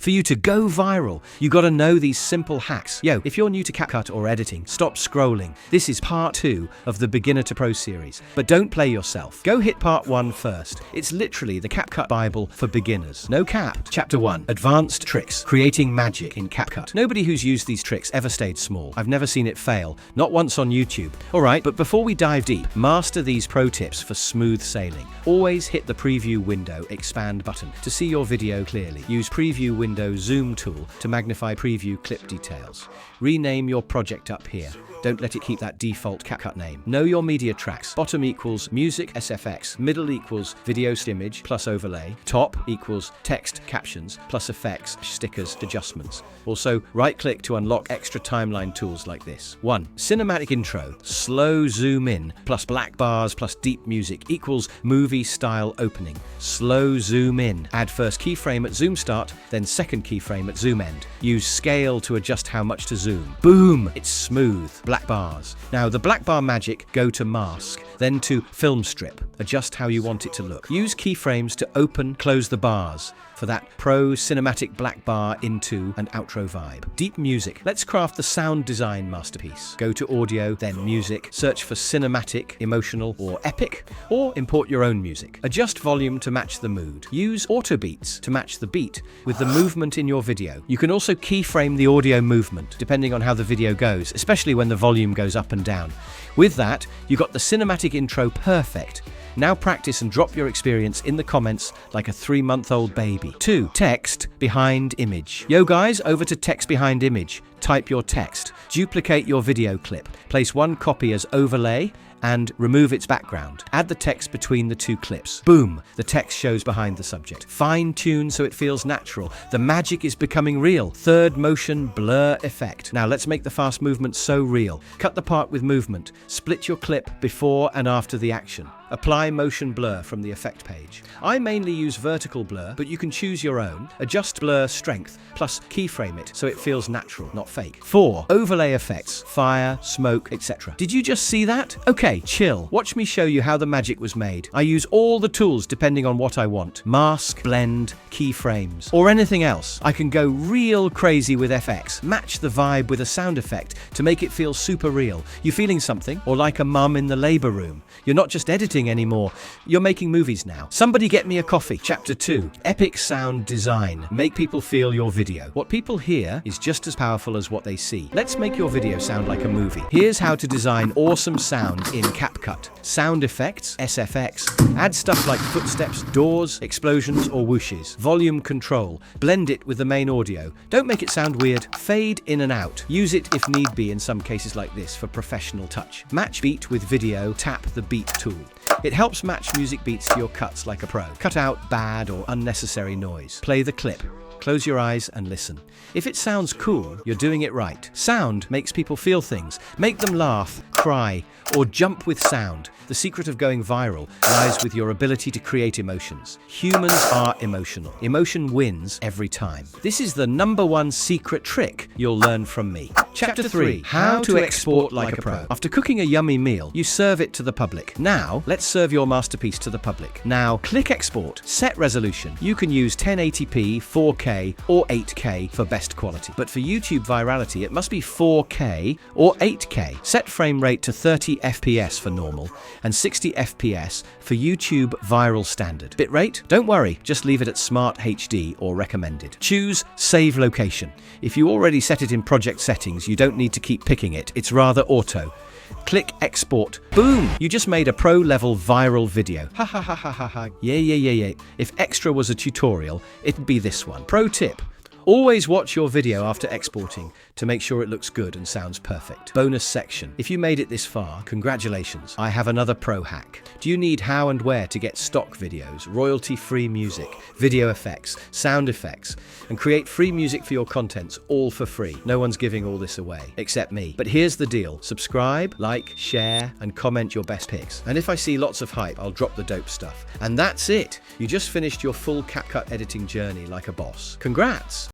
For you to go viral, you gotta know these simple hacks. Yo, if you're new to CapCut or editing, stop scrolling. This is part 2 of the Beginner to Pro series. But don't play yourself. Go hit part 1 first. It's literally the CapCut Bible for beginners. No cap. Chapter 1. Advanced Tricks. Creating Magic in CapCut. Nobody who's used these tricks ever stayed small. I've never seen it fail. Not once on YouTube. Alright, but before we dive deep, master these pro tips for smooth sailing. Always hit the preview window expand button to see your video clearly. Use preview window zoom tool to magnify preview clip details. Rename your project up here. Don't let it keep that default CapCut name. Know your media tracks. Bottom equals music SFX, middle equals video image plus overlay, top equals text captions plus effects, stickers, adjustments. Also, right-click to unlock extra timeline tools like this. 1. Cinematic intro, slow zoom in, plus black bars plus deep music equals movie style opening. Slow zoom in. Add first keyframe at zoom start, then second keyframe at zoom end. Use scale to adjust how much to zoom. Boom! It's smooth. Black bars. Now the black bar magic, go to mask, then to film strip. Adjust how you want it to look. Use keyframes to open, close the bars for that pro cinematic black bar into an outro vibe. Deep music. Let's craft the sound design masterpiece. Go to audio, then music. Search for cinematic, emotional, or epic, or import your own music. Adjust volume to match the mood. Use auto beats to match the beat with the movement in your video. You can also keyframe the audio movement depending on how the video goes, especially when the volume goes up and down. With that, you got the cinematic intro perfect. Now practice and drop your experience in the comments like a 3-month-old baby. 2. Text behind image. Yo guys, over to text behind image. Type your text. Duplicate your video clip. Place one copy as overlay and remove its background. Add the text between the two clips. Boom! The text shows behind the subject. Fine-tune so it feels natural. The magic is becoming real. Third motion blur effect. Now let's make the fast movement so real. Cut the part with movement. Split your clip before and after the action. Apply motion blur from the effect page. I mainly use vertical blur, but you can choose your own. Adjust blur strength, plus keyframe it so it feels natural, not fake. 4. Overlay effects, fire, smoke, etc. Did you just see that? Okay, chill. Watch me show you how the magic was made. I use all the tools depending on what I want. Mask, blend, keyframes, or anything else. I can go real crazy with FX. Match the vibe with a sound effect to make it feel super real. You feeling something? Or like a mum in the labor room? You're not just editing anymore. You're making movies now. Somebody get me a coffee. Chapter 2. Epic sound design. Make people feel your video. What people hear is just as powerful as what they see. Let's make your video sound like a movie. Here's how to design awesome sound in CapCut. Sound effects, SFX. Add stuff like footsteps, doors, explosions, or whooshes. Volume control. Blend it with the main audio. Don't make it sound weird. Fade in and out. Use it if need be in some cases like this for professional touch. Match beat with video. Tap the beat tool. It helps match music beats to your cuts like a pro. Cut out bad or unnecessary noise. Play the clip. Close your eyes and listen. If it sounds cool, you're doing it right. Sound makes people feel things. Make them laugh, cry, or jump with sound. The secret of going viral lies with your ability to create emotions. Humans are emotional. Emotion wins every time. This is the #1 secret trick you'll learn from me. Chapter 3. How to export like a pro. After cooking a yummy meal, you serve it to the public. Now, let's serve your masterpiece to the public. Now, click export. Set resolution. You can use 1080p, 4K, or 8K for best quality. But for YouTube virality, it must be 4K or 8K. Set frame rate to 30 FPS for normal and 60 FPS for YouTube viral standard. Bitrate? Don't worry, just leave it at Smart HD or recommended. Choose Save Location. If you already set it in project settings, you don't need to keep picking it. It's rather auto. Click export. Boom! You just made a pro-level viral video. Ha ha ha ha ha ha. Yeah. If extra was a tutorial, it'd be this one. Pro tip. Always watch your video after exporting to make sure it looks good and sounds perfect. Bonus section. If you made it this far, congratulations. I have another pro hack. Do you need how and where to get stock videos, royalty-free music, video effects, sound effects, and create free music for your contents all for free? No one's giving all this away, except me. But here's the deal. Subscribe, like, share, and comment your best picks. And if I see lots of hype, I'll drop the dope stuff. And that's it. You just finished your full CapCut editing journey like a boss. Congrats!